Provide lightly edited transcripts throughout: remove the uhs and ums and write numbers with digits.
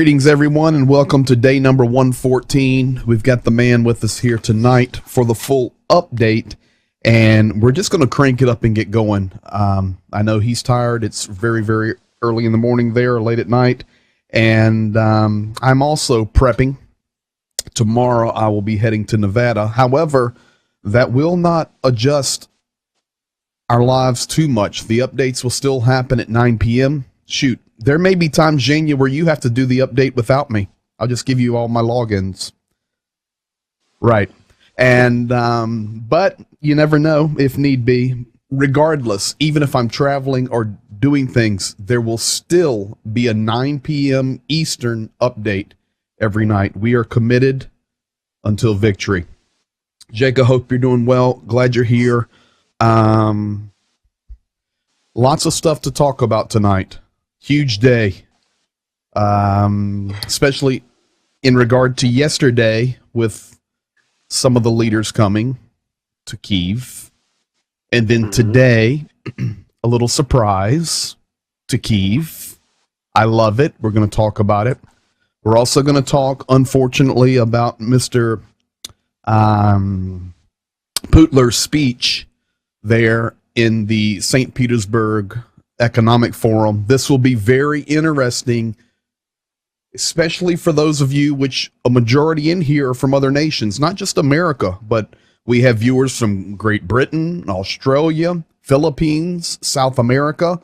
Greetings, everyone, and welcome to day number 114. We've got the man with us here tonight for the full update, and we're just going to crank it up and get going. I know he's tired. It's very, very early in the morning there, late at night, and I'm also prepping. Tomorrow I will be heading to Nevada. However, that will not adjust our lives too much. The updates will still happen at 9 p.m. Shoot. There may be times, Jania, where you have to do the update without me. I'll just give you all my logins. Right. And, but you never know if need be. Regardless, even if I'm traveling or doing things, there will still be a 9 p.m. Eastern update every night. We are committed until victory. Jake, I hope you're doing well. Glad you're here. Lots of stuff to talk about tonight. Huge day, especially in regard to yesterday with some of the leaders coming to Kyiv. And then today, a little surprise to Kyiv. I love it. We're going to talk about it. We're also going to talk, unfortunately, about Mr. Putler's speech there in the St. Petersburg Economic Forum. This will be very interesting, especially for those of you, which a majority in here are from other nations, not just America, but we have viewers from Great Britain, Australia, Philippines, South America,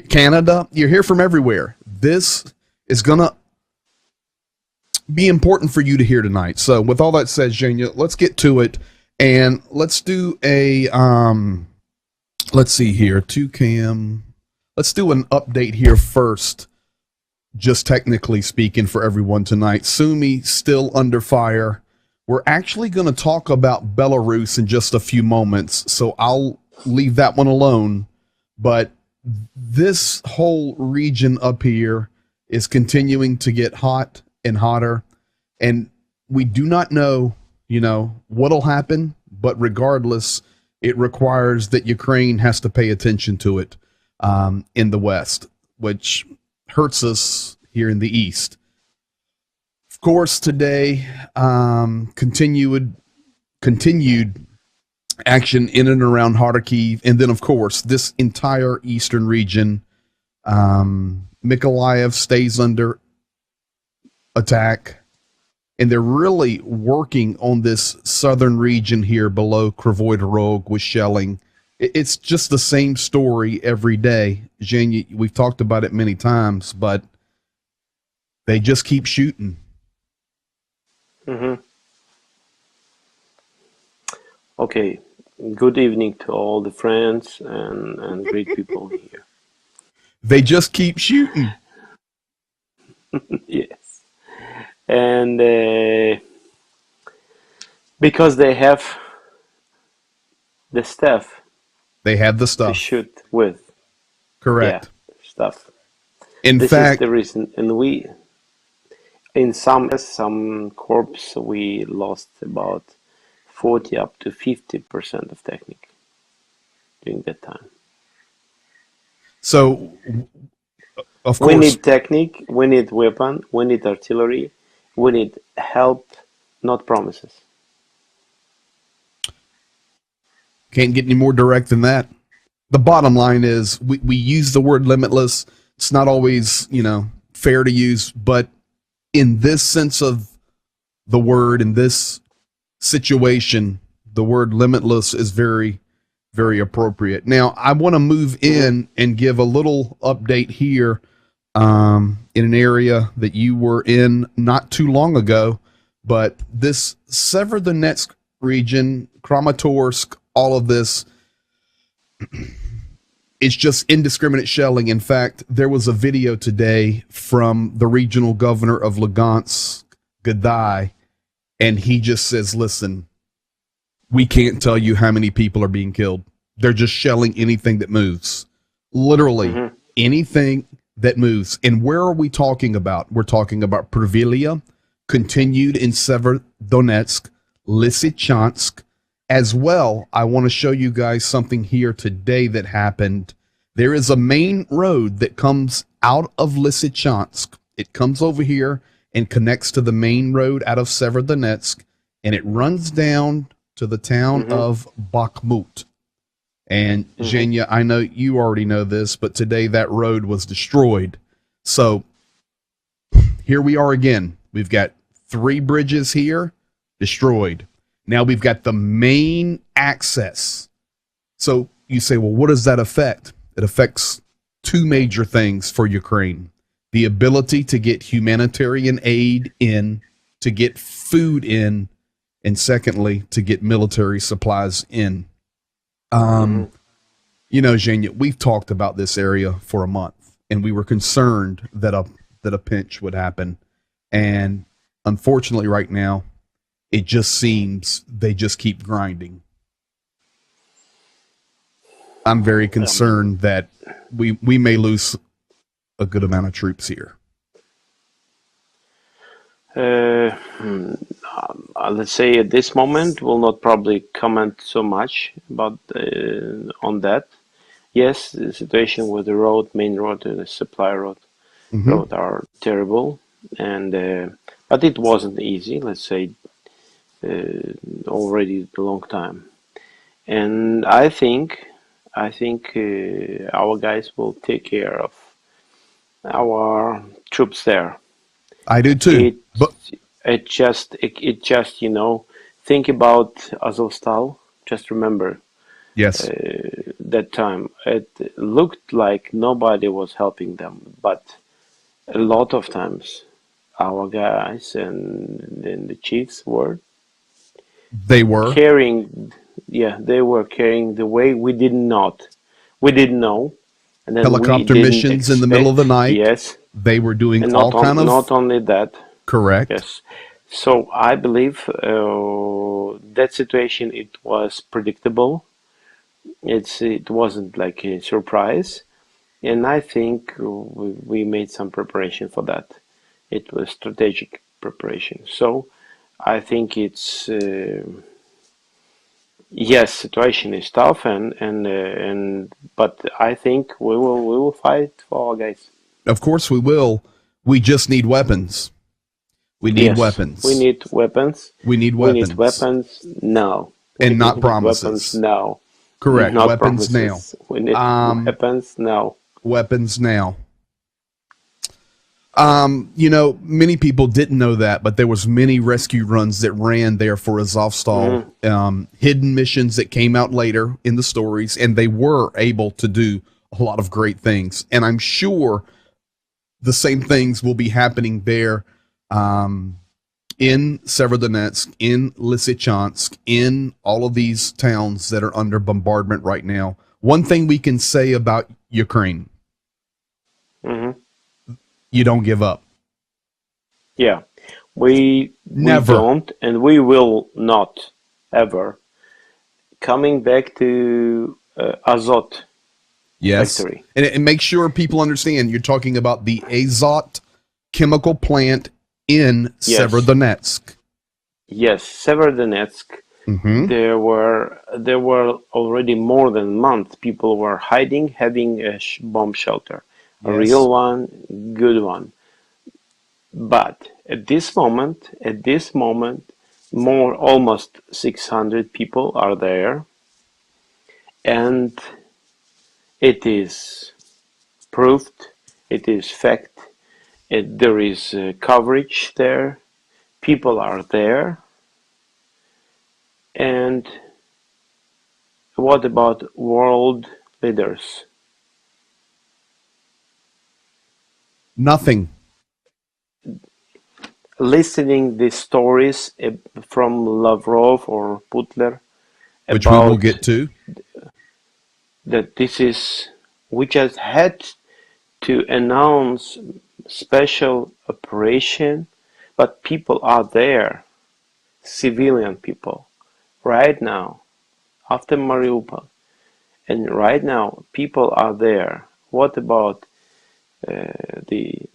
Canada. You're here from everywhere. This is going to be important for you to hear tonight. So with all that said, Jania, let's get to it, and let's do a, let's see here, let's do an update here first, just technically speaking for everyone tonight. Sumy still under fire. We're actually going to talk about Belarus in just a few moments, so I'll leave that one alone. But this whole region up here is continuing to get hot and hotter, and we do not know, what'll happen, but regardless, it requires that Ukraine has to pay attention to it in the West, which hurts us here in the East. Of course, today, continued action in and around Kharkiv, and then, of course, this entire eastern region. Mykolaiv stays under attack, and they're really working on this southern region here below Kryvyi Rog with shelling. It's just the same story every day. Jen, we've talked about it many times, but they just keep shooting. Mm-hmm. Okay. Good evening to all the friends and great people here. They just keep shooting. Yes. And because they have the stuff They have the to stuff. shoot with. Correct. Yeah, stuff. In This fact, is the reason. And we, in some corps, we lost about 40 up to 50% of technique during that time. so of We course, need technique, we need weapon, we need artillery, we need help, not promises. can't get any more direct than that. The bottom line is we use the word limitless. It's not always, fair to use, but in this sense of the word, in this situation, the word limitless is very, very appropriate. Now, I want to move in and give a little update here in an area that you were in not too long ago, but this Sverdlovsk region, Kramatorsk, all of this, it's just indiscriminate shelling. In fact, there was a video today from the regional governor of Lugansk, Gadai, and he just says, listen, we can't tell you how many people are being killed. They're just shelling anything that moves. Literally anything that moves. And where are we talking about? We're talking about Pervilia, continued in Sverdlovsk, Lysychansk. As well, I want to show you guys something here today that happened. There is a main road that comes out of Lysychansk. It comes over here and connects to the main road out of Sverdlovsk, and it runs down to the town of Bakhmut. And Zhenya, I know you already know this, but today that road was destroyed. So here we are again. We've got 3 bridges here destroyed. Now we've got the main access. So you say, well, what does that affect? It affects 2 major things for Ukraine. The ability to get humanitarian aid in, to get food in, and secondly, to get military supplies in. Zhenya, we've talked about this area for a month, and we were concerned that a pinch would happen. And unfortunately right now, it just seems they just keep grinding. I'm very concerned that we may lose a good amount of troops here. Let's say at this moment, we'll not probably comment so much about on that. Yes, the situation with the road, main road, and the supply road, road are terrible, and but it wasn't easy. Let's say. Already a long time, and I think our guys will take care of our troops there. I do too. It just think about Azovstal. Just remember, yes, that time it looked like nobody was helping them, but a lot of times our guys and then the chiefs were. They were carrying, they were carrying the way we didn't know, and then helicopter missions in the middle of the night. Yes, they were doing and all kind of. Not only that, correct. Yes, so I believe that situation it was predictable. It wasn't like a surprise, and I think we made some preparation for that. It was strategic preparation. So. I think it's yes, situation is tough, and but I think we will fight for our guys. Of course we will. We just need weapons. We need Yes, we weapons. need weapons. We need We need weapons. weapons now. We And not need weapons promises. now. Correct. Not Weapons now. promises. We need Um, weapons now. weapons now. Many people didn't know that, but there was many rescue runs that ran there for Azovstal, hidden missions that came out later in the stories, and they were able to do a lot of great things. And I'm sure the same things will be happening there in Severodonetsk, in Lysychansk, in all of these towns that are under bombardment right now. One thing we can say about Ukraine, you don't give up. Yeah, we Never. don't, and we will not ever. Coming back to Azot Yes. factory. And make sure people understand you're talking about the Azot chemical plant in Yes. Severodonetsk. Yes, Severodonetsk. There were already more than a month. People were hiding, having a bomb shelter, a Yes. real one, good one. But at this moment, more almost 600 people are there, and it is proved, it is fact. There is coverage there. People are there. And what about world leaders? Nothing. Listening the stories from Lavrov or Putler Which we will about get to. that we just had to announce special operation, but people are there, civilian people, right now, after Mariupol, and right now people are there. What about the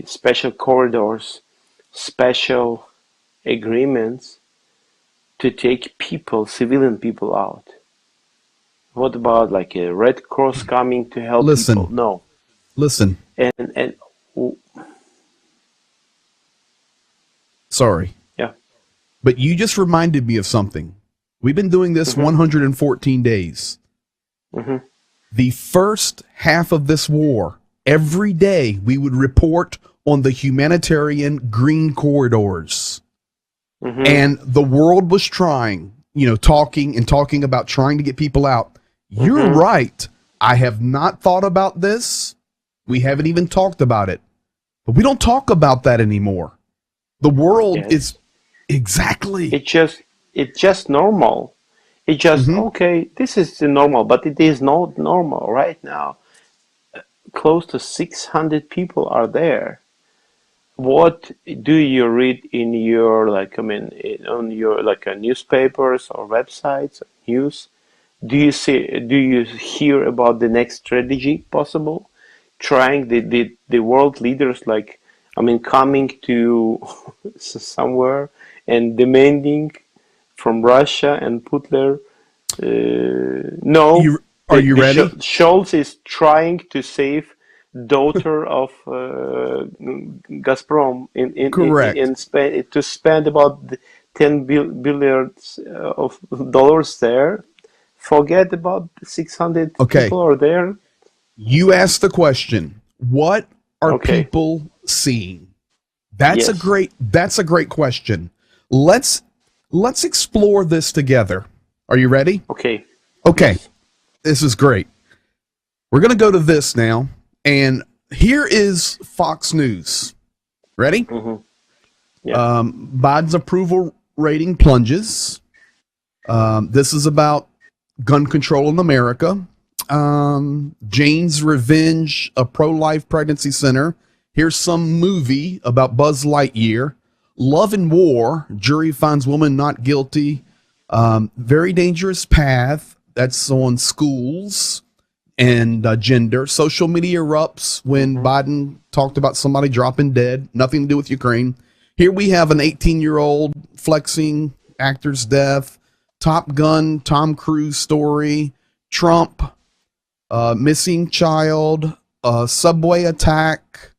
special corridors, special agreements to take people, civilian people out? What about like a Red Cross coming to help Listen. people? No. Listen. And Sorry. yeah. But you just reminded me of something. We've been doing this 114 days. The first half of this war, every day we would report on the humanitarian green corridors. And the world was trying, talking about trying to get people out. You're right. I have not thought about this. We haven't even talked about it. But we don't talk about that anymore. The world is exactly. It's just normal. It's just okay. This is the normal, but it is not normal right now. Close to 600 people are there. What do you read in your on your newspapers or websites, news? Do you hear about the next strategy possible? Trying the world leaders coming to somewhere and demanding from Russia and Putler. No. Are you ready? Scholz is trying to save daughter of Gazprom to spend about 10 billions of dollars there. Forget about 600 people are there. You asked the question, what are people seeing? That's a great question. Let's explore this together. Are you ready? Okay. Yes. This is great. We're going to go to this now, and here is Fox News. Ready? Yeah. Biden's approval rating plunges. This is about gun control in America. Jane's Revenge, a pro-life pregnancy center. Here's some movie about Buzz Lightyear. Love and War, jury finds woman not guilty. Very Dangerous Path, that's on schools and gender. Social media erupts when Biden talked about somebody dropping dead. Nothing to do with Ukraine. Here we have an 18-year-old flexing actor's death. Top Gun, Tom Cruise story. Trump, missing child, subway attack,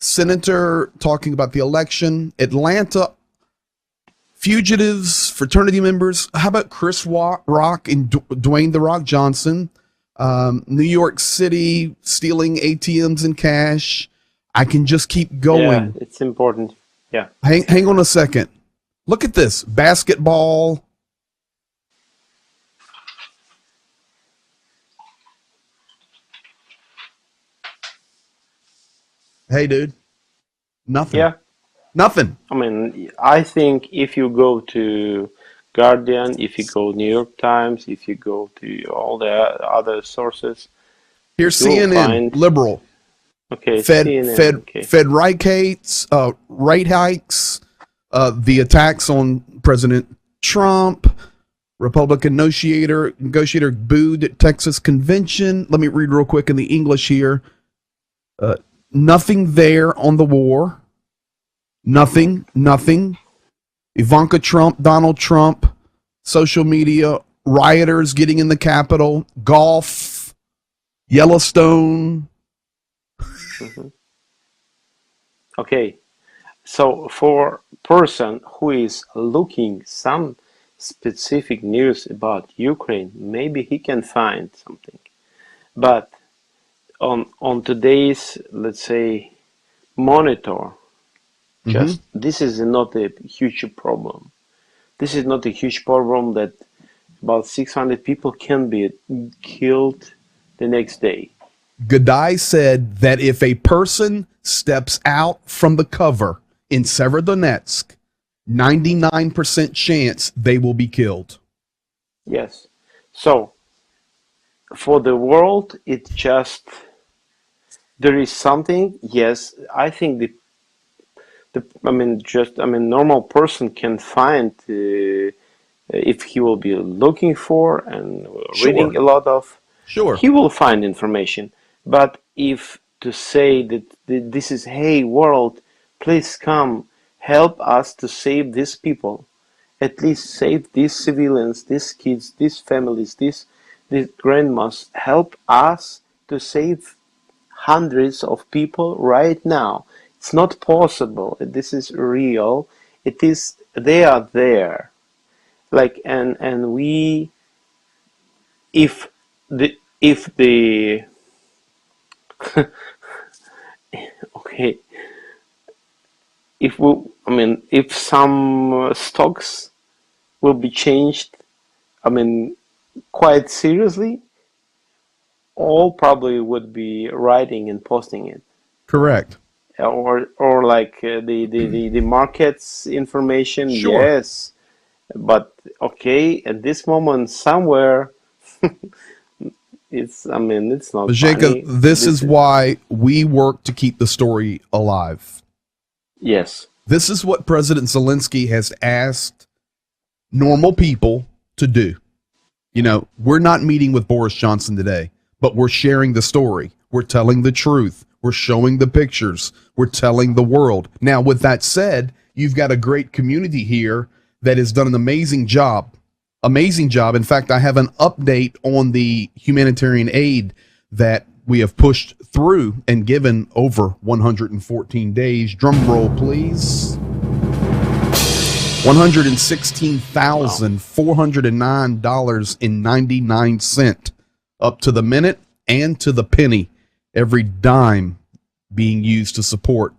senator talking about the election. Atlanta, fugitives, fraternity members. How about Chris Rock and Dwayne The Rock Johnson? New York City stealing ATMs and cash. I can just keep going. Yeah, it's important. Yeah. Hang on a second. Look at this. Basketball. Hey, dude. Nothing. Yeah. Nothing. I mean, I think if you go to Guardian, if you go New York Times, if you go to all the other sources, Here's you'll CNN, find liberal. okay, Fed CNN, okay. Fed rate hikes, the attacks on President Trump, Republican negotiator booed at Texas convention. Let me read real quick in the English here. Nothing there on the war. Nothing. Ivanka Trump, Donald Trump, social media, rioters getting in the Capitol, golf, Yellowstone. Mhm. Okay, so for person who is looking some specific news about Ukraine, maybe he can find something. But on today's, let's say, monitor, just this is not a huge problem. This is not a huge problem that about 600 people can be killed the next day. Gadai said that if a person steps out from the cover in Severodonetsk, 99% chance they will be killed. Yes. So for the world, it just there is something. Yes, I think normal person can find if he will be looking for and reading a lot of. Sure. He will find information. But if to say that this is, hey, world, please come help us to save these people, at least save these civilians, these kids, these families, these grandmas, help us to save hundreds of people right now. It's not possible. This is real. It is. They are there. Like and we, if the okay, if some stocks will be changed, quite seriously, all probably would be writing and posting it. Correct. Or like the markets information, Sure. yes, but okay, at this moment somewhere, it's not Jacob, funny. this is why we work to keep the story alive. Yes. This is what President Zelensky has asked normal people to do. You know, we're not meeting with Boris Johnson today, but we're sharing the story. We're telling the truth. We're showing the pictures. We're telling the world. Now, with that said, you've got a great community here that has done an amazing job. Amazing job. In fact, I have an update on the humanitarian aid that we have pushed through and given over 114 days. Drum roll, please. $116,409.99 up to the minute and to the penny. Every dime being used to support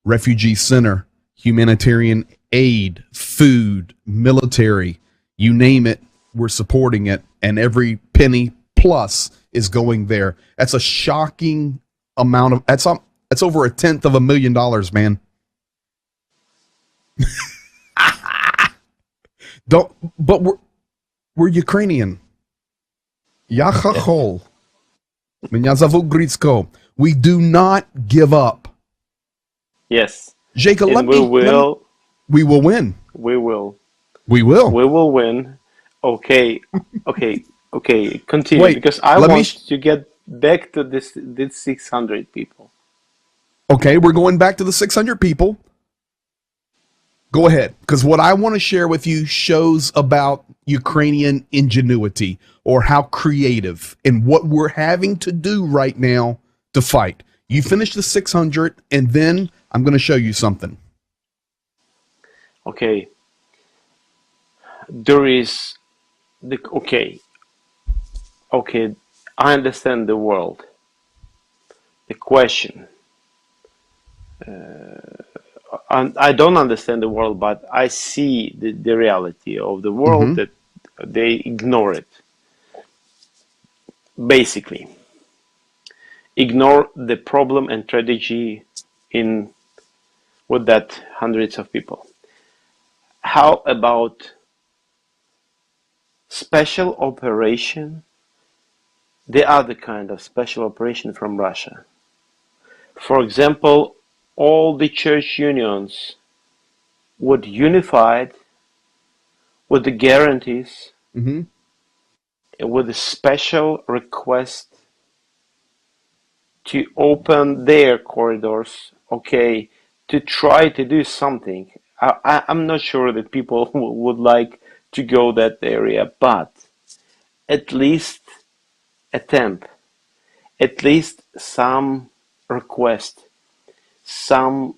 refugee center, humanitarian aid, food, military, you name it, we're supporting it. And every penny plus is going there. That's a shocking amount of, that's over $1/10,000,000, man. But we're Ukrainian. Yachachol. We do not give up. Yes. Jacob, we will win. We will. We will. We will win. Okay. Continue. Wait, because I want to get back to this 600 people. Okay, we're going back to the 600 people. Go ahead, because what I want to share with you shows about Ukrainian ingenuity or how creative and what we're having to do right now to fight. You finish the 600, and then I'm going to show you something. Okay, there is okay, I understand the world. The question, I don't understand the world, but I see the reality of the world Mm-hmm. that they ignore it. Basically, ignore the problem and tragedy in with that hundreds of people. How about special operation, the other kind of special operation from Russia? For example, all the church unions would unified with the guarantees, Mm-hmm. with a special request to open their corridors, okay, to try to do something. I'm not sure that people would like to go that area, but at least attempt, at least some request, some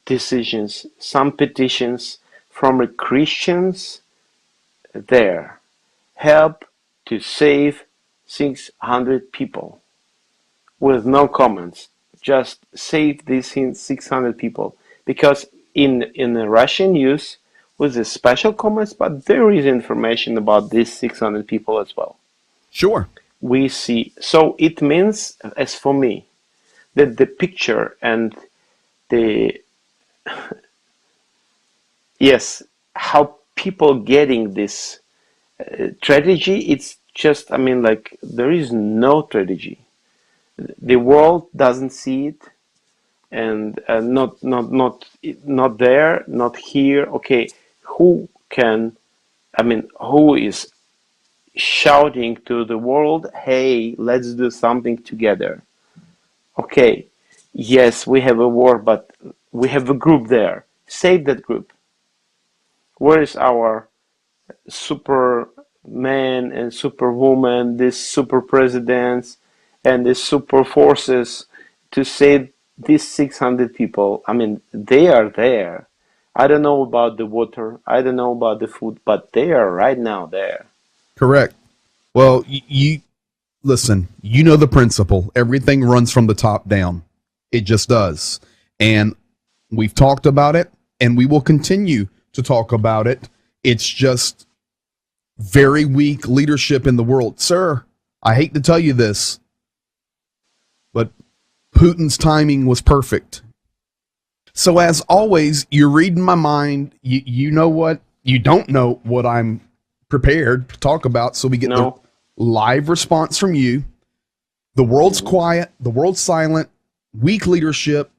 decisions, some petitions from the Christians there help to save 600 people with no comments. Just save these 600 people because in the Russian news with the special comments, but there is information about these 600 people as well. Sure. We see, so it means, as for me, that the picture and the yes, how people getting this strategy, it's just, I mean, like there is no strategy. The world doesn't see it, and not there, not here. Okay, who can? I mean, who is shouting to the world, "Hey, let's do something together"? Okay, yes, we have a war, but we have a group there. Save that group. Where is our superman and superwoman, these super presidents and these super forces to save these 600 people? I mean, they are there. I don't know about the water, I don't know about the food, but they are right now there. Correct. Well, you listen, you know the principle. Everything runs from the top down. It just does. And we've talked about it, and we will continue to talk about it. It's just very weak leadership in the world. Sir, I hate to tell you this, but Putin's timing was perfect. So, as always, you're reading my mind. You know what? You don't know what I'm prepared to talk about. So, we get the No. live response from you. The world's quiet, the world's silent, weak leadership,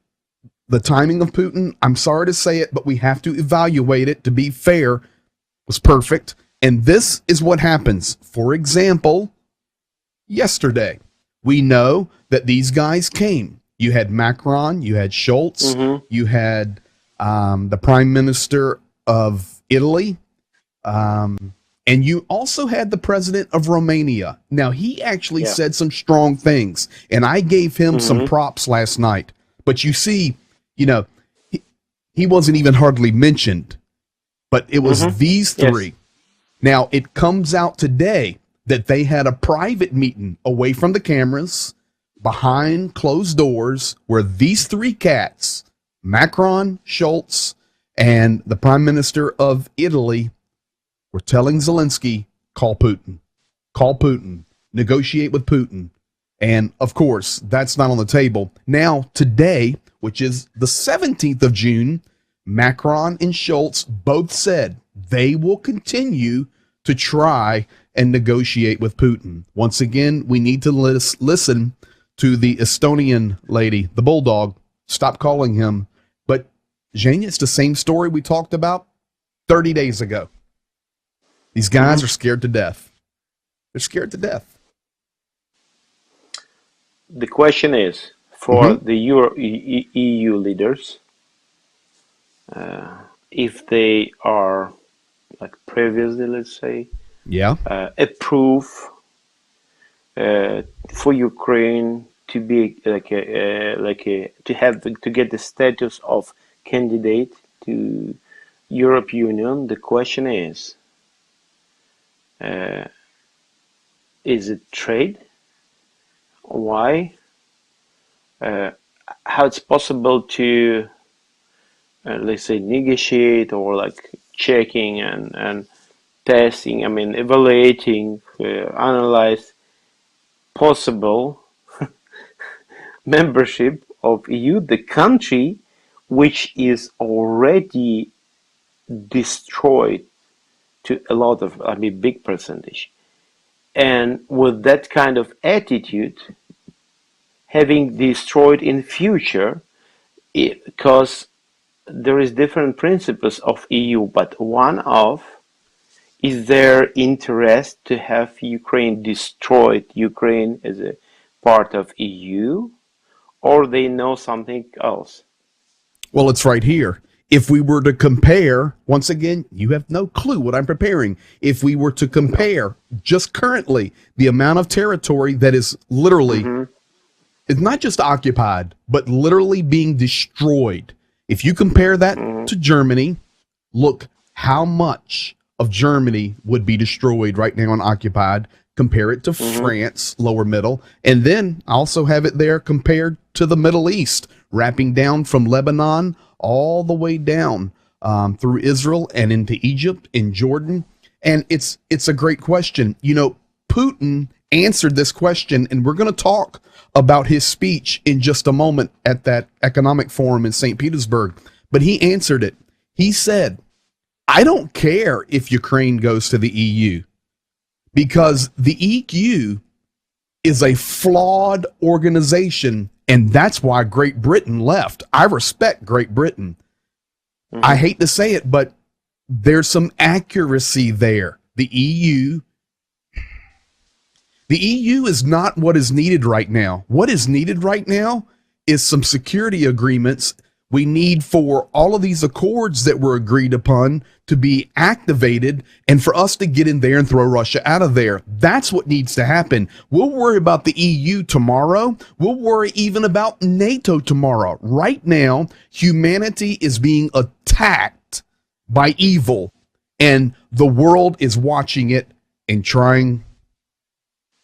the timing of Putin. I'm sorry to say it, but we have to evaluate it. To be fair, was perfect. And this is what happens. For example, yesterday, we know that these guys came. You had Macron, you had Schultz, you had the Prime Minister of Italy, and you also had the President of Romania. Now, he actually said some strong things, and I gave him some props last night. But you see, you know, he wasn't even hardly mentioned, but it was these three. Yes. Now, it comes out today that they had a private meeting away from the cameras, behind closed doors, where these three cats, Macron, Schultz, and the Prime Minister of Italy, were telling Zelensky, call Putin, negotiate with Putin. And of course, that's not on the table. Now, today, which is the 17th of June, Macron and Schultz both said they will continue to try and negotiate with Putin. Once again, we need to listen to the Estonian lady, the bulldog. Stop calling him. But, Zhenya, it's the same story we talked about 30 days ago. These guys are scared to death. They're scared to death. The question is for the EU leaders, if they are, like previously, let's say, approve for Ukraine to be to get the status of candidate to Europe Union, the question is it trade? Why? How it's possible to let's say negotiate or like checking and testing, I mean evaluating, analyze possible membership of EU, the country which is already destroyed to a lot of, I mean, big percentage. And with that kind of attitude, having destroyed in future, because there is different principles of EU, but one of is their interest to have Ukraine destroyed, Ukraine as a part of EU, or they know something else? Well, it's right here. If we were to compare, once again, you have no clue what I'm preparing. If we were to compare just currently the amount of territory that is literally, it's not just occupied, but literally being destroyed. If you compare that to Germany, look how much of Germany would be destroyed right now and occupied. Compare it to France, lower middle. And then I also have it there compared to the Middle East, wrapping down from Lebanon all the way down through Israel and into Egypt and Jordan. And it's a great question. You know, Putin answered this question, and we're going to talk about his speech in just a moment at that economic forum in St. Petersburg. But he answered it. He said, I don't care if Ukraine goes to the EU, because the EU is a flawed organization, and that's why Great Britain left. I respect Great Britain. I hate to say it, but there's some accuracy there. The EU is not what is needed right now. What is needed right now is some security agreements. We need for all of these accords that were agreed upon to be activated and for us to get in there and throw Russia out of there. That's what needs to happen. We'll worry about the EU tomorrow. We'll worry even about NATO tomorrow. Right now, humanity is being attacked by evil, and the world is watching it and trying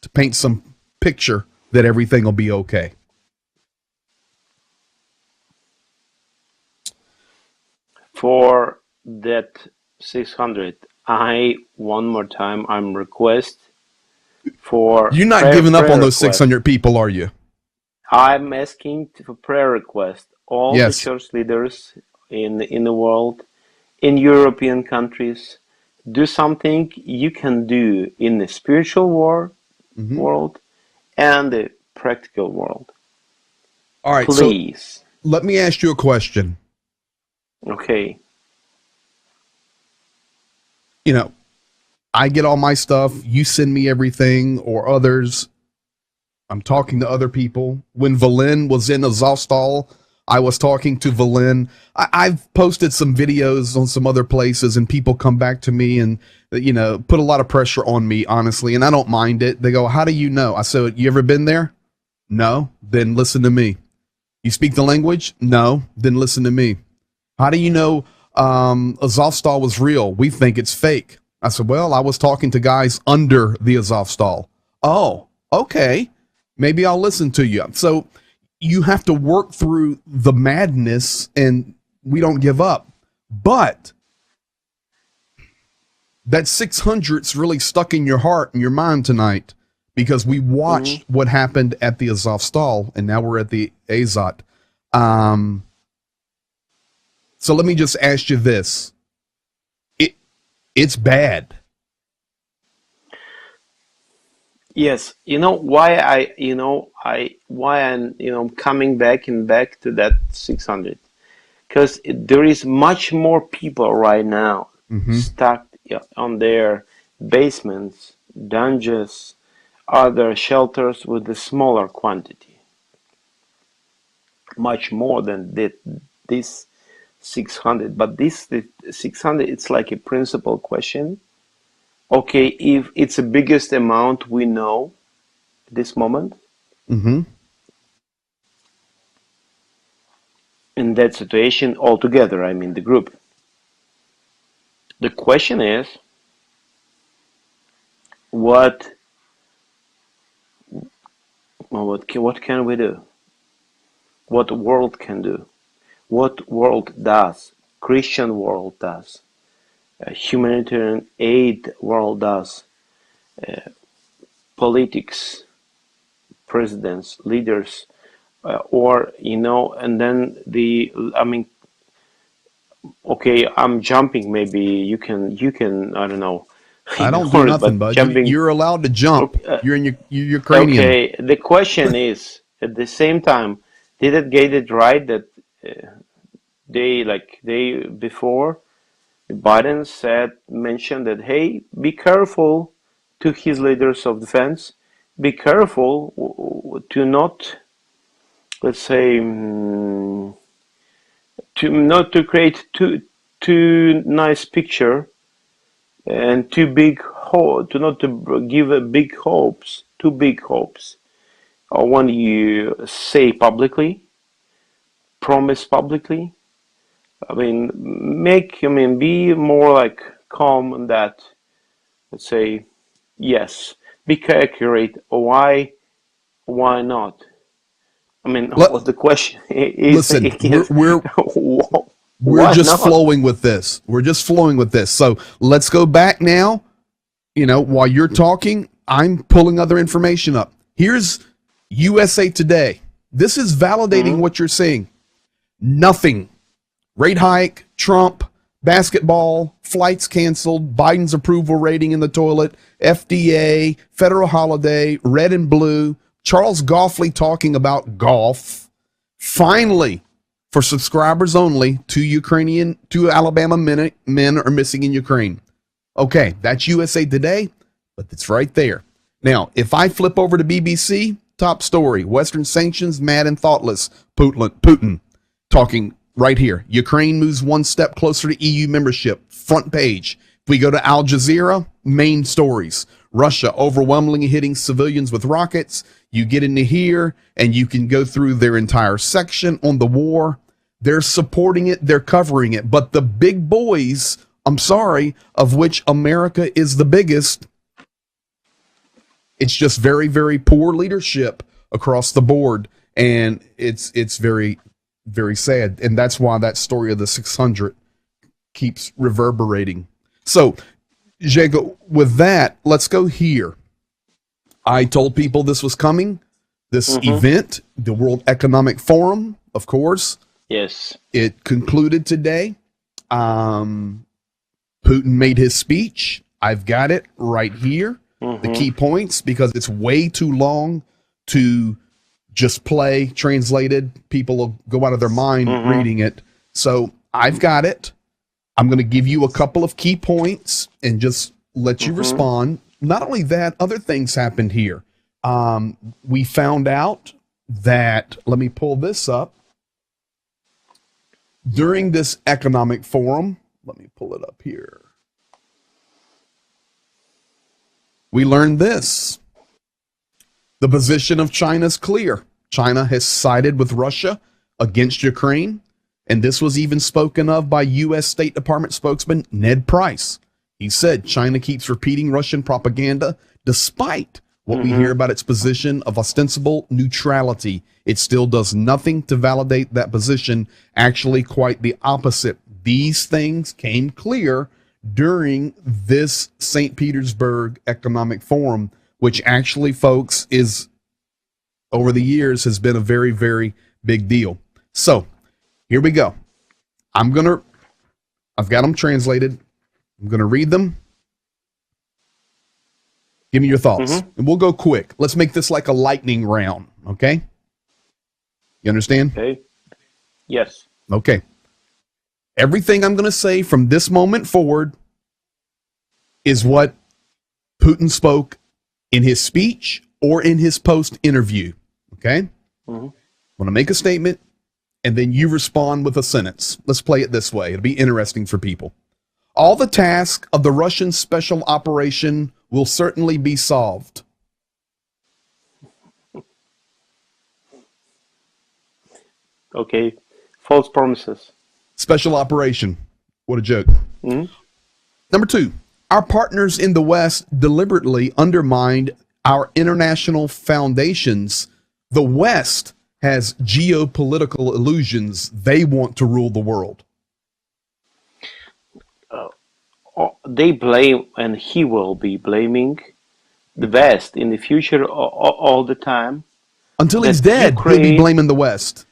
to paint some picture that everything will be okay. For that 600, one more time, I'm request for... You're not giving up on those 600 people, are you? I'm asking for prayer request. All the church leaders in the world, in European countries, do something you can do in the spiritual world and the practical world. All right, please. So let me ask you a question. Okay. You know, I get all my stuff. You send me everything, or others. I'm talking to other people. When Volin was in Azovstal, I was talking to Volin. I've posted some videos on some other places, and people come back to me and, you know, put a lot of pressure on me, honestly, and I don't mind it. They go, how do you know? I said, you ever been there? No? Then listen to me. You speak the language? No? Then listen to me. How do you know Azovstal was real? We think it's fake. I said, well, I was talking to guys under the Azovstal. Oh, okay. Maybe I'll listen to you. So you have to work through the madness, and we don't give up. But that 600's really stuck in your heart and your mind tonight, because we watched what happened at the Azovstal, and now we're at the Azot. So let me just ask you this. It's bad. Yes, you know why I'm coming back to that 600, because there is much more people right now stuck on their basements, dungeons, other shelters with a smaller quantity, much more than this 600. But this 600, it's like a principal question. Okay, if it's the biggest amount we know at this moment, in that situation altogether. I mean, the group. The question is, what what can we do? What world can do? What world does? Christian world does. Humanitarian aid world does. Politics, presidents, leaders, or and then I mean, okay, I'm jumping. Maybe you can I don't know, I don't do ignore it, nothing, but bud. jumping. You're allowed to jump. Okay, You're Ukrainian. okay. The question is, at the same time, did it get it right that they before Biden mentioned that, hey, be careful, to his leaders of defense, be careful to not, let's say, to not to create too nice picture and too big to not to give a big hopes, too big hopes, or when you say publicly, promise publicly. I mean, be more like calm on that. Let's say, yes, be accurate. Why not? I mean, Let, what the question is listen, again? we're Why just not? flowing with this. We're just flowing with this. So let's go back now. While you're talking, I'm pulling other information up. Here's USA Today. This is validating Hmm. what you're saying. Nothing. Rate hike, Trump, basketball, flights canceled, Biden's approval rating in the toilet, FDA, federal holiday, red and blue, Charles Goffley talking about golf. Finally, for subscribers only, two Alabama men are missing in Ukraine. Okay, that's USA Today, but it's right there. Now, if I flip over to BBC, top story, Western sanctions, mad and thoughtless, Putin talking right here. Ukraine moves one step closer to EU membership, front page. If we go to Al Jazeera, main stories. Russia overwhelmingly hitting civilians with rockets. You get into here and you can go through their entire section on the war. They're supporting it, they're covering it. But the big boys, I'm sorry, of which America is the biggest, it's just very, very poor leadership across the board. And it's very, very sad. And that's why that story of the 600 keeps reverberating. So, Jago, with that, let's go here. I told people this was coming. This event, the World Economic Forum, of course. Yes. It concluded today. Putin made his speech. I've got it right here. The key points, because it's way too long to just play translated. People will go out of their mind reading it. So I've got it. I'm going to give you a couple of key points and just let you respond. Not only that, other things happened here. We found out that, let me pull this up. During this economic forum, let me pull it up here. We learned this. The position of China is clear. China has sided with Russia against Ukraine, and this was even spoken of by U.S. State Department spokesman Ned Price. He said China keeps repeating Russian propaganda despite what we hear about its position of ostensible neutrality. It still does nothing to validate that position. Actually, quite the opposite. These things came clear during this St. Petersburg Economic Forum, which actually, folks, is over the years has been a very, very big deal. So here we go. I've got them translated. I'm going to read them. Give me your thoughts. And we'll go quick. Let's make this like a lightning round. Okay. You understand? Okay. Yes. Okay. Everything I'm going to say from this moment forward is what Putin spoke in his speech or in his post interview. Okay. I'm going to make a statement and then you respond with a sentence. Let's play it this way. It'll be interesting for people. All the tasks of the Russian special operation will certainly be solved. Okay. false promises. Special operation. What a joke. Hmm? Number 2, our partners in the West deliberately undermined our international foundations. The West has geopolitical illusions. They want to rule the world. They blame, and he will be blaming the West in the future all the time. Until he's That dead, he'll be Ukraine, blaming the West.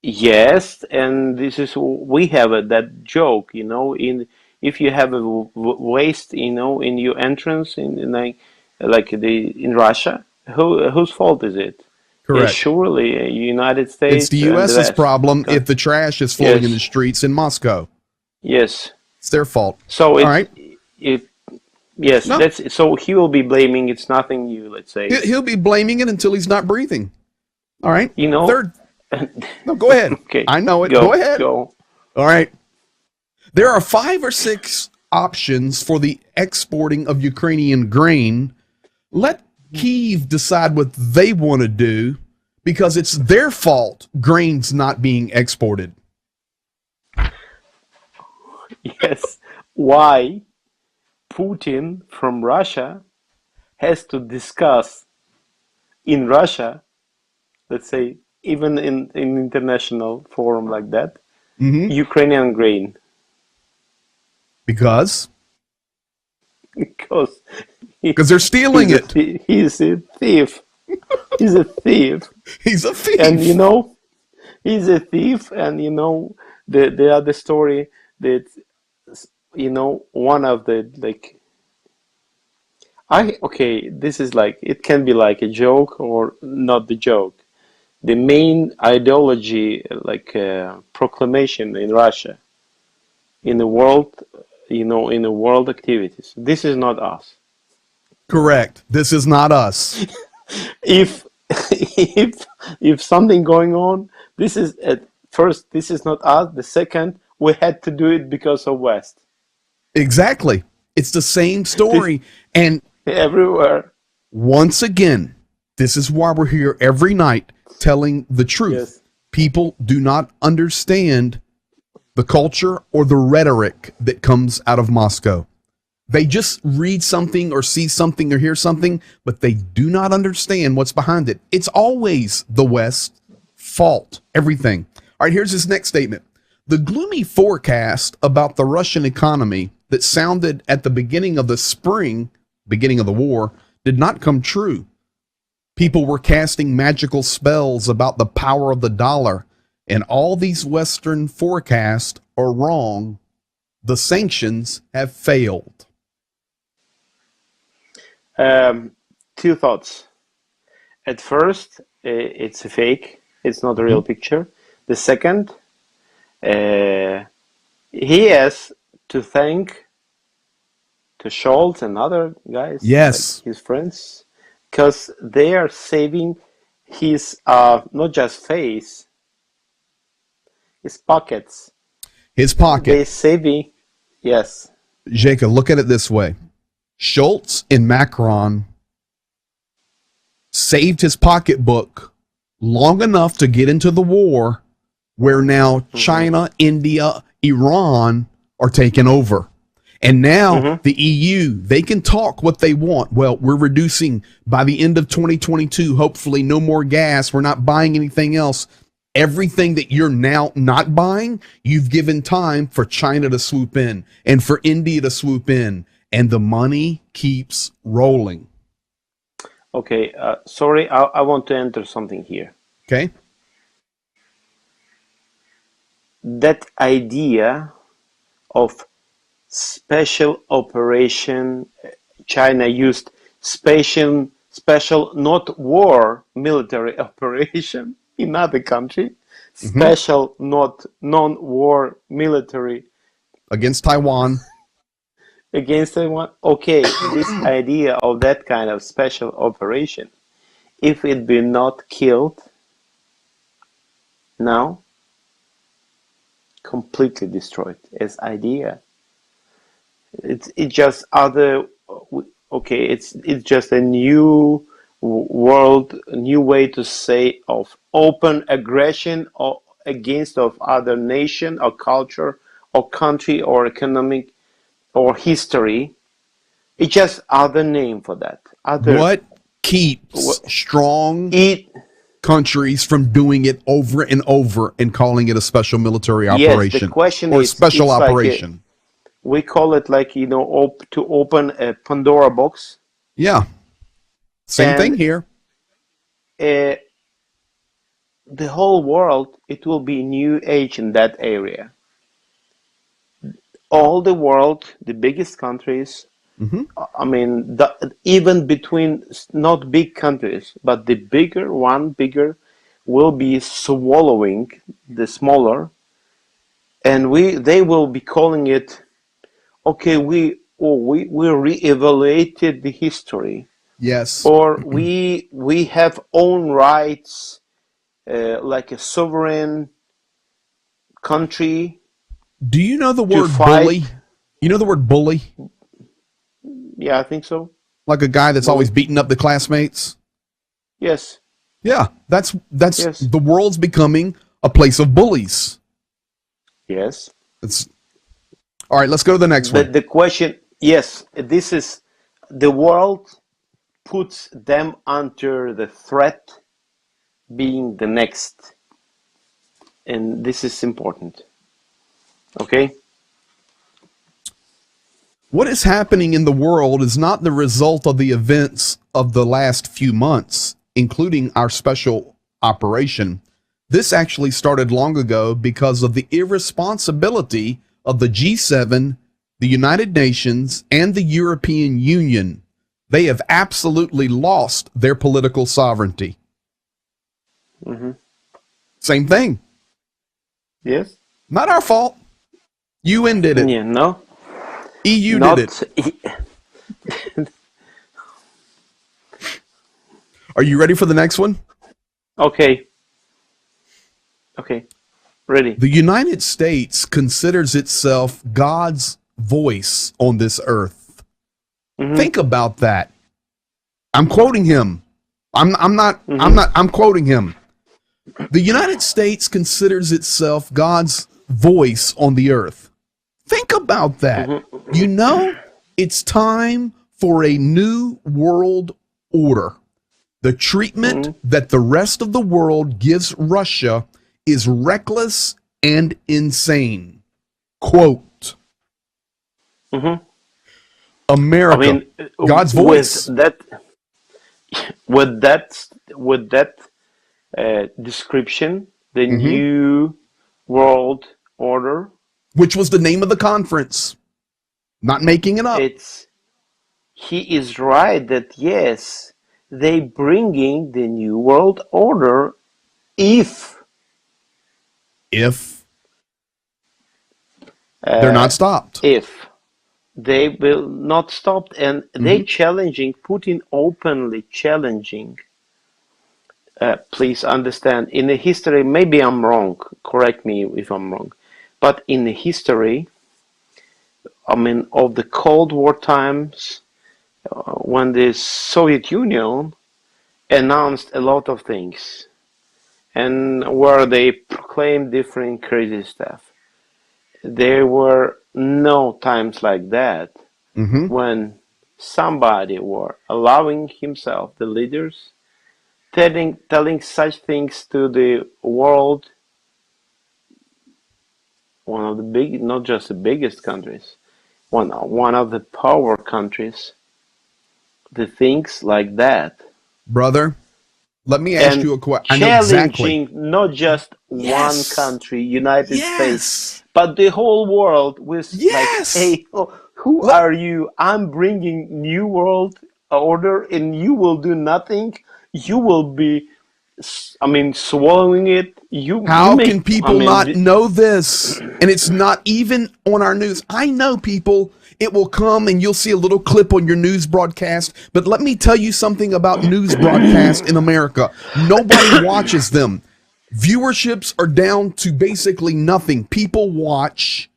yes, and this is we have that joke, in if you have a waste, in your entrance in like in Russia, whose fault is it? Yes, Correct. surely United It's the States and the U.S.'s West. problem Okay. if the trash is floating in the Yes, streets in Moscow. yes. It's their fault. So All right. it yes, No, that's so he will be blaming. It's nothing new, let's say. he'll be blaming it until he's not breathing. All right. You know, Third. No, go ahead. okay, I know it. Go ahead. go. All right. There are 5 or 6 options for the exporting of Ukrainian grain. Let Kyiv decide what they want to do because it's their fault grain's not being exported. Yes. Why Putin from Russia has to discuss in Russia, let's say, even in international forum like that, Ukrainian grain, Because because they're stealing it. he's a thief. He's a thief. He's a thief. And he's a thief, and the other story that one of the okay, this is like it can be like a joke or not the joke. The main ideology, proclamation in Russia, in the world, in the world activities. This is not us. Correct. This is not us. If if something going on, this is at first. This is not us. The second, we had to do it because of West. Exactly. It's the same story. And Everywhere. once again, this is why we're here every night telling the truth. Yes. People do not understand the culture or the rhetoric that comes out of Moscow. They just read something or see something or hear something, but they do not understand what's behind it. It's always the West's fault, everything. All right, here's his next statement. The gloomy forecast about the Russian economy that sounded at the beginning of the spring, beginning of the war, did not come true. People were casting magical spells about the power of the dollar, and all these Western forecasts are wrong. The sanctions have failed. Two thoughts. At first, it's a fake. It's not a real picture. The second, he has to thank to Scholz and other guys, Yes. like his friends, because they are saving his not just face, his pockets. His pocket. They saving, yes. Jacob, look at it this way. Schultz and Macron saved his pocketbook long enough to get into the war where now China, India, Iran are taking over. And now the EU, they can talk what they want. Well, we're reducing by the end of 2022, hopefully no more gas. We're not buying anything else. Everything that you're now not buying, you've given time for China to swoop in and for India to swoop in. And the money keeps rolling. Okay, sorry, I want to enter something here. Okay. That idea of special operation, China used special, not war, military operation in other country, special, not non-war military Against Taiwan. against anyone. Okay, this idea of that kind of special operation, if it be not killed now, completely destroyed as idea. It's just other. Okay, it's just a new world, a new way to say of open aggression against of other nation or culture or country or economic or history. It's just other name for that. What keeps strong It countries from doing it over and over and calling it a special military yes. The operation question or a is, special it's like operation? we call it like to open a Pandora box, Yeah. Same thing and here. uh, the whole world, it will be new age in that area. All the world, the biggest countries, Hmm. I mean, even between not big countries, but the bigger will be swallowing the smaller, and they will be calling it, okay, we reevaluated the history, Yes. or we have own rights, like a sovereign country Do you know the to word bully? fight. You know the word bully? Yeah, I think so. Like a guy that's always Bully. beating up the classmates? Yes, Yeah, that's yes, the world's becoming a place of bullies. yes. It's all right, let's go to the next one. But the question, yes, this is the world puts them under the threat being the next, and this is important. Okay? What is happening in the world is not the result of the events of the last few months, including our special operation. This actually started long ago because of the irresponsibility of the G7, the United Nations, and the European Union. They have absolutely lost their political sovereignty. Hmm. Same thing. Yes? Not our fault. UN did it. Yeah, no? EU Not. did it. Are you ready for the next one? Okay. Okay. Ready. The United States considers itself God's voice on this earth. Hmm. Think about that. I'm quoting him. Hmm. I'm quoting him. The United States considers itself God's voice on the earth. Think about that. Hmm. You know, it's time for a new world order. The treatment that the rest of the world gives Russia is reckless and insane. Quote, Hmm. America, I mean, God's voice. with that description, the Mhm. new world order, Which was the name of the conference. Not making it up. he is right that yes, they bringing the new world order if If they're not stopped. if they will not stop, and they Mhm. challenging Putin, openly challenging. Please understand, in the history, maybe I'm wrong, correct me if I'm wrong, but in the history, I mean, of the Cold War times, when the Soviet Union announced a lot of things, and where they proclaimed different crazy stuff, there were no times like that Mhm. when somebody were allowing himself, the leaders, telling such things to the world, one of the big, not just the biggest countries, one of the power countries, the things like that, Brother, let me ask and you a question. I know exactly. challenging not just one Yes. country, United States, Yes. but the whole world, with like, Yes. hey, who Let, are you? I'm bringing new world order, and you will do nothing. You will be, I mean, swallowing it. You how can make, I people mean, not know this? And it's not even on our news. I know people, it will come and you'll see a little clip on your news broadcast. But let me tell you something about news broadcasts in America. Nobody watches them. Viewerships are down to basically nothing. People watch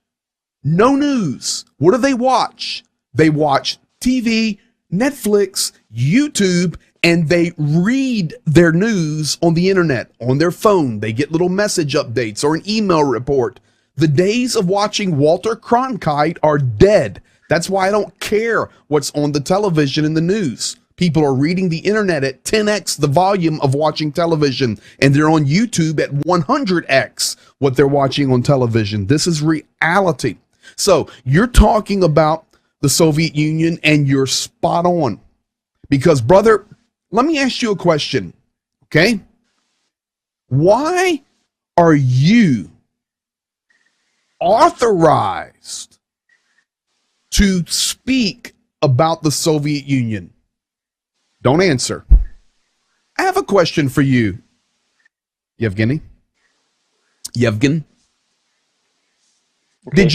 no news. What do they watch? They watch TV, Netflix, YouTube, and they read their news on the internet, on their phone. They get little message updates or an email report. The days of watching Walter Cronkite are dead. That's why I don't care what's on the television and the news. People are reading the internet at 10x the volume of watching television, and they're on YouTube at 100x what they're watching on television. This is reality. So you're talking about the Soviet Union, and you're spot on. Because, brother, let me ask you a question, okay? Why are you authorized to speak about the Soviet Union? Don't answer. I have a question for you, Yevgeny. Yevgen, Okay.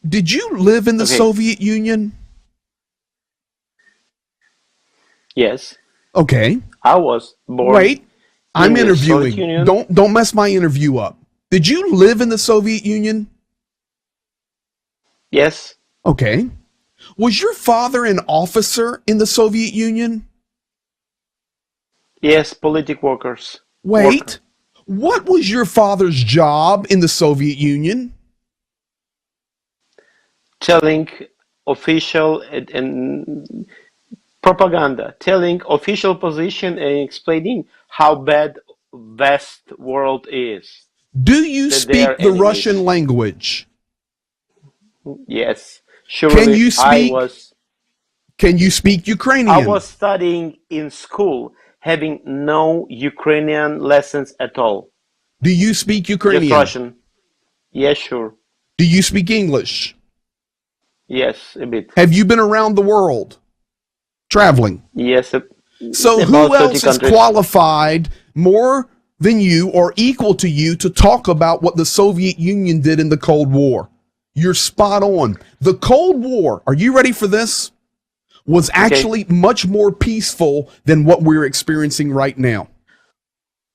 did you live in the Okay. Soviet Union? Yes. Okay. I was born Wait, I'm in the Soviet interviewing. Union. Don't mess my interview up. Did you live in the Soviet Union? Yes. Okay. Was your father an officer in the Soviet Union? Yes. Politic workers. Wait. What was your father's job in the Soviet Union? Telling official and propaganda, telling official position and explaining how bad West world is, Do you that they are speak the Russian enemies. language? Yes, Can surely you speak can you speak I was Ukrainian? studying in school, having no Ukrainian lessons at all, Do you speak just Ukrainian? Russian. Yes, sure. Do you speak English? Yes, a bit. Have you been around the world traveling? Yes, So who about 30 else is countries. qualified more than you or equal to you to talk about what the Soviet Union did in the Cold War? You're spot on. The Cold War, are you ready for this? Was Okay, actually much more peaceful than what we're experiencing right now.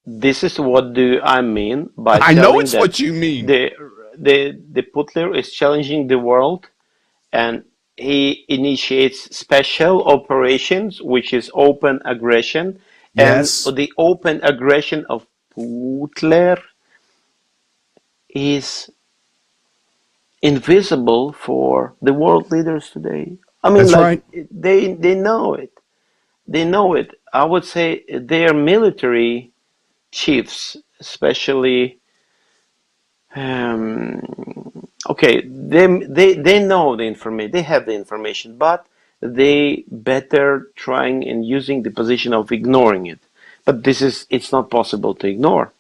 this is what do I mean by I know telling it's that what you mean. the the Putler is challenging the world, and he initiates special operations, which is open aggression, and Yes, the open aggression of Putler is invisible for the world leaders today. I mean, that's like right. they know it. They know it. I would say their military chiefs, especially. Okay, they know the information. They have the information, but they better trying and using the position of ignoring it. But it's not possible to ignore.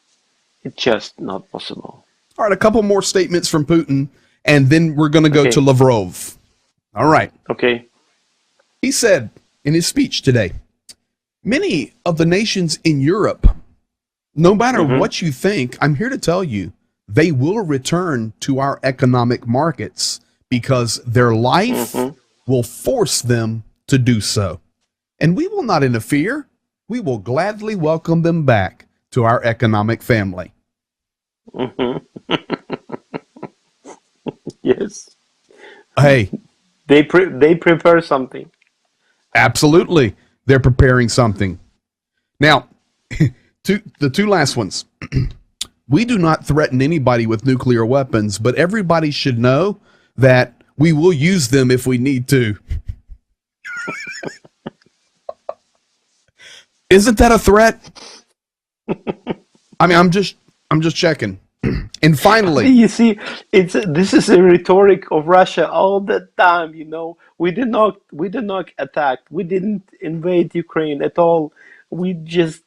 It's just not possible. All right, a couple more statements from Putin, and then we're going to go to Okay, Lavrov. All right. okay. He said in his speech today, many of the nations in Europe, no matter Mm-hmm, what you think, I'm here to tell you, they will return to our economic markets because their life mm-hmm, will force them to do so. And we will not interfere. We will gladly welcome them back to our economic family. mm-hmm. Yes, Hey, they prepare something. absolutely. They're preparing something. Now, the two last ones. We do not threaten anybody with nuclear weapons, but everybody should know that we will use them if we need to. Isn't that a threat? I mean, I'm just checking. And finally, You see, it's this is a rhetoric of Russia all the time. You know, we did not attack. We didn't invade Ukraine at all. We just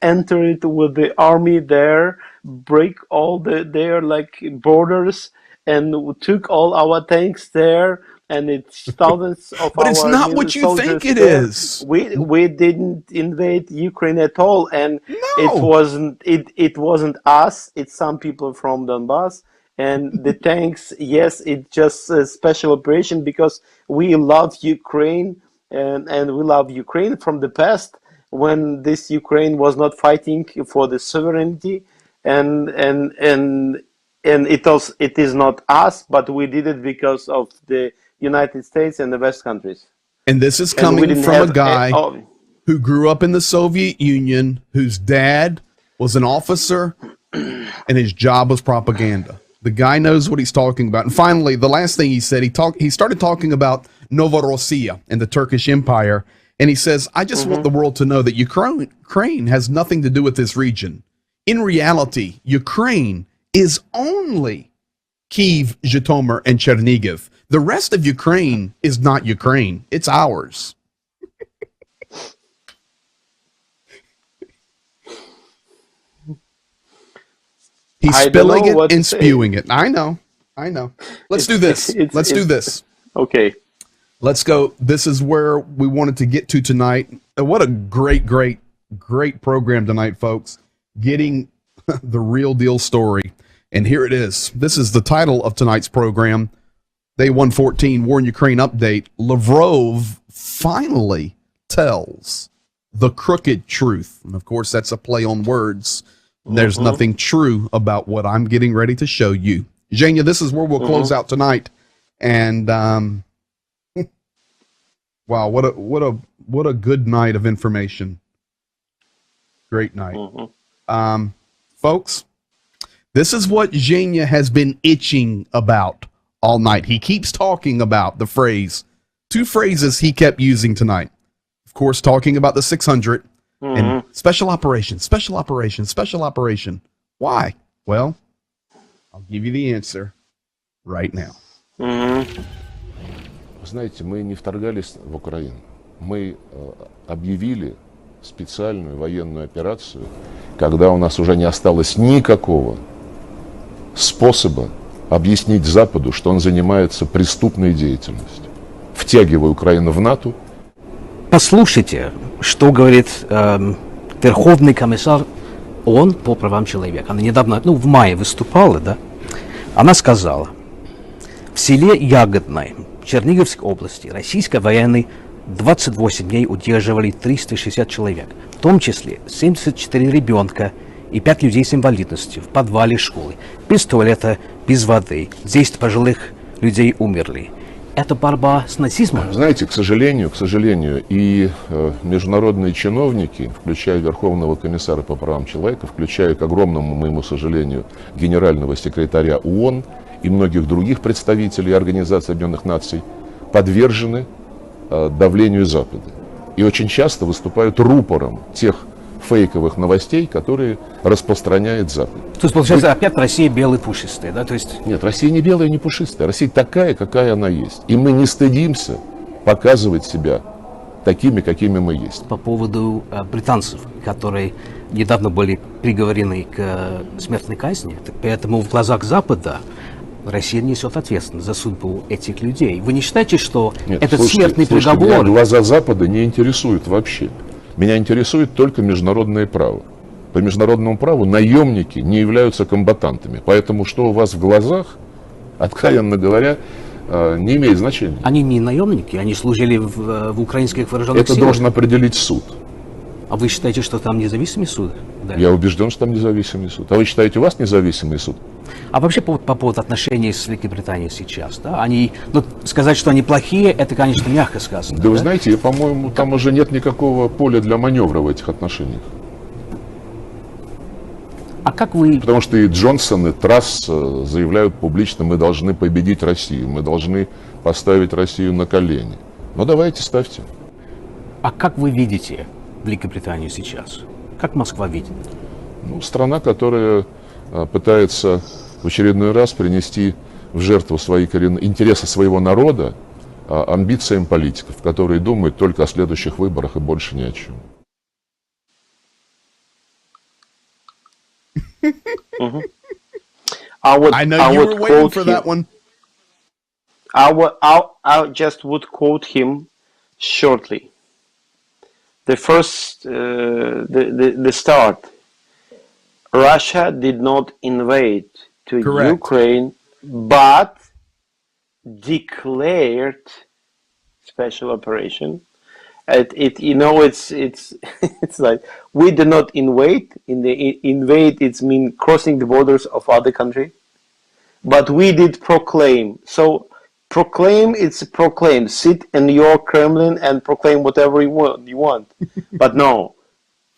entered with the army there, break all their like borders, and took all our tanks there, and it's thousands of but it's our not what you think soldiers it there. is. We didn't invade Ukraine at all, and it No. wasn't it wasn't us. It's some people from Donbass, and the tanks. Yes, it's just a special operation because we love Ukraine, and we love Ukraine from the past when this Ukraine was not fighting for the sovereignty, and and and and it is not us, but we did it because of the United States and the West countries, And this is and we coming didn't from a have guy oh. who grew up in the Soviet Union, whose dad was an officer, and his job was propaganda. The guy knows what he's talking about. And finally, the last thing he said, he started talking about Novorossiya and the Turkish Empire. And he says, I just want the world to know that Ukraine has nothing to do with this region. In reality, Ukraine is only Kyiv, Zhytomyr, and Chernigiv. The rest of Ukraine is not Ukraine. It's ours. He's spilling it and spewing it. I know. Let's do this. Let's do this. Okay. Let's go. This is where we wanted to get to tonight. What a great program tonight, folks. Getting the real deal story. And here it is. This is the title of tonight's program. Day 114, War in Ukraine update. Lavrov finally tells the crooked truth. And of course, that's a play on words. There's nothing true about what I'm getting ready to show you. Zhenya, this is where we'll close out tonight. And wow, what a good night of information. Great night. Folks, this is what Zhenya has been itching about all night. He keeps talking about the phrase, two phrases he kept using tonight. Of course, talking about the 600 and special operation. Why? Well, I'll give you the answer right now. Знаете, мы не вторгались в Украину. Мы объявили специальную военную операцию, когда у нас уже не осталось никакого способа объяснить Западу, что он занимается преступной деятельностью. Втягивая Украину в НАТО. Послушайте, что говорит Верховный комиссар ООН по правам человека. Она недавно, в мае выступала, да? Она сказала, в селе Ягодное Черниговской области российские военные 28 дней удерживали 360 человек, в том числе 74 ребенка и 5 людей с инвалидностью в подвале школы, без туалета, без воды. 10 пожилых людей умерли. Это борьба с нацизмом? Знаете, к сожалению, и международные чиновники, включая Верховного комиссара по правам человека, включая, к огромному моему сожалению, генерального секретаря ООН и многих других представителей Организации Объединенных Наций, подвержены давлению Запада. И очень часто выступают рупором тех фейковых новостей, которые распространяет Запад. То есть, получается, опять Россия белая пушистая, да? То есть... Нет, Россия не белая, не пушистая. Россия такая, какая она есть. И мы не стыдимся показывать себя такими, какими мы есть. По поводу британцев, которые недавно были приговорены к смертной казни, поэтому в глазах Запада Россия несет ответственность за судьбу этих людей. Вы не считаете, что этот смертный приговор... Меня глаза Запада не интересуют вообще. Меня интересует только международное право. По международному праву наемники не являются комбатантами. Поэтому что у вас в глазах, откровенно говоря, не имеет значения. Они не наемники, они служили в украинских вооруженных силах. Это должен определить суд. А вы считаете, что там независимый суд? Да. Я убежден, что там независимый суд. А вы считаете, у вас независимый суд? А вообще по поводу отношений с Великобританией сейчас, да? Они, сказать, что они плохие, это, конечно, мягко сказано. Да вы знаете, по-моему, там уже нет никакого поля для маневра в этих отношениях. А как вы... Потому что и Джонсон, и Трасс заявляют публично, мы должны победить Россию, мы должны поставить Россию на колени. Ну давайте, ставьте. А как вы видите Великобританию сейчас? Как Москва видит? Страна, которая пытается в очередной раз принести в жертву свои интересы своего народа амбициям политиков, которые думают только о следующих выборах и больше ни о чем. I know you were waiting for that one. I just would quote him shortly. The first, the start. Russia did not invade to Ukraine, but declared special operation. It's like we do not invade. Invade it means crossing the borders of other country, but we did proclaim. So proclaim, it's proclaim. Sit in your Kremlin and proclaim whatever you want. But no,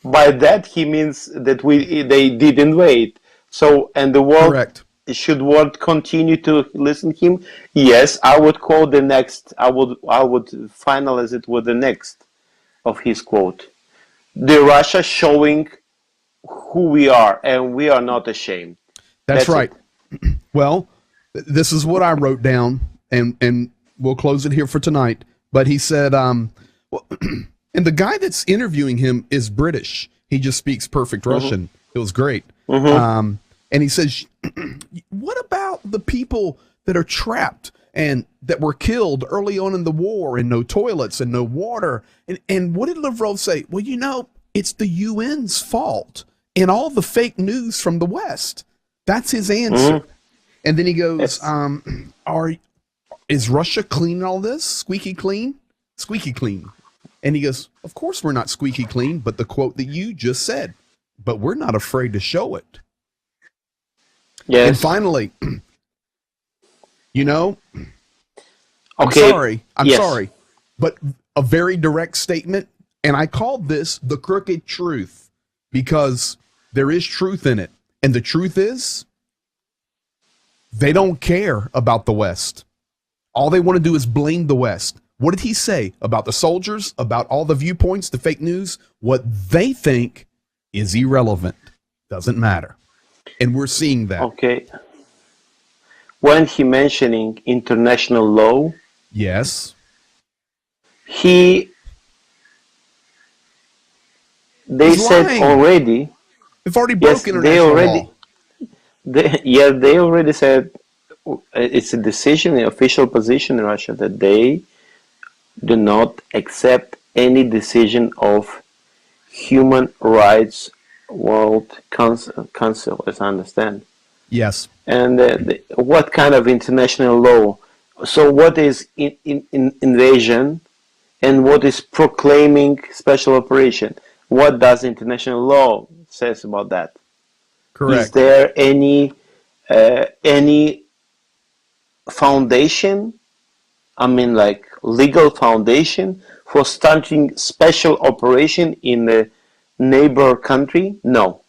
by that he means that they did invade. So, and the world Correct. should world continue to listen to him? Yes, I would quote the next. I would finalize it with the next of his quote. The Russia showing who we are, and we are not ashamed. That's right. It. Well, this is what I wrote down, and we'll close it here for tonight. But he said, and the guy that's interviewing him is British. He just speaks perfect Russian. It was great. And he says, what about the people that are trapped and that were killed early on in the war, and no toilets and no water? And what did Lavrov say? Well, you know, it's the UN's fault and all the fake news from the West. That's his answer. And then he goes, is Russia clean in all this? Squeaky clean? Squeaky clean. And he goes, of course we're not squeaky clean, but the quote that you just said, but we're not afraid to show it. Yes. And finally, you know, okay. I'm sorry, but a very direct statement. And I called this the crooked truth because there is truth in it. And the truth is, they don't care about the West. All they want to do is blame the West. What did he say about the soldiers, about all the viewpoints, the fake news? What they think is irrelevant. Doesn't matter. And we're seeing that. Okay. When he mentioning international law, yes, they He's said lying. already. They've already broken Yes, international law. They already said it's a decision, an official position in Russia that they do not accept any decision of Human Rights World Council, as I understand. Yes. And what kind of international law? So what is invasion and what is proclaiming special operation? What does international law says about that? Correct. Is there any foundation? I mean, like legal foundation for starting special operation in a neighbor country? No.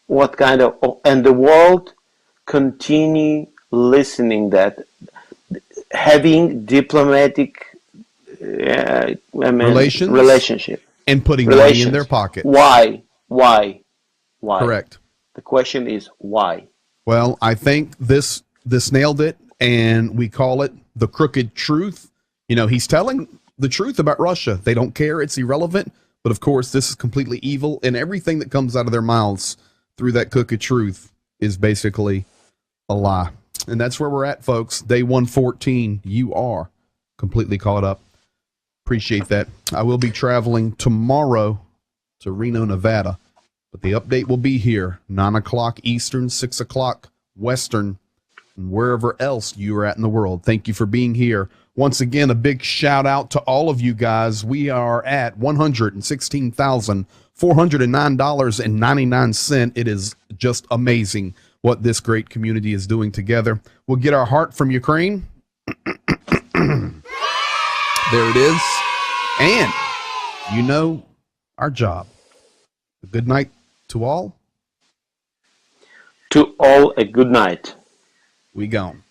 What kind of, and the world continue listening that, having diplomatic relationship and putting money in their pocket. Why? Correct. The question is why. Well, I think this nailed it, and we call it the crooked truth. You know, he's telling the truth about Russia. They don't care. It's irrelevant. But of course, this is completely evil, and everything that comes out of their mouths through that crooked truth is basically a lie. And that's where we're at, folks. Day 114. You are completely caught up. Appreciate that. I will be traveling tomorrow to Reno, Nevada, but the update will be here 9 o'clock Eastern, 6 o'clock Western, and wherever else you are at in the world. Thank you for being here. Once again, a big shout out to all of you guys. We are at $116,409.99. It is just amazing what this great community is doing together. We'll get our heart from Ukraine. There it is. And you know our job. A good night to all. To all, a good night. We gone.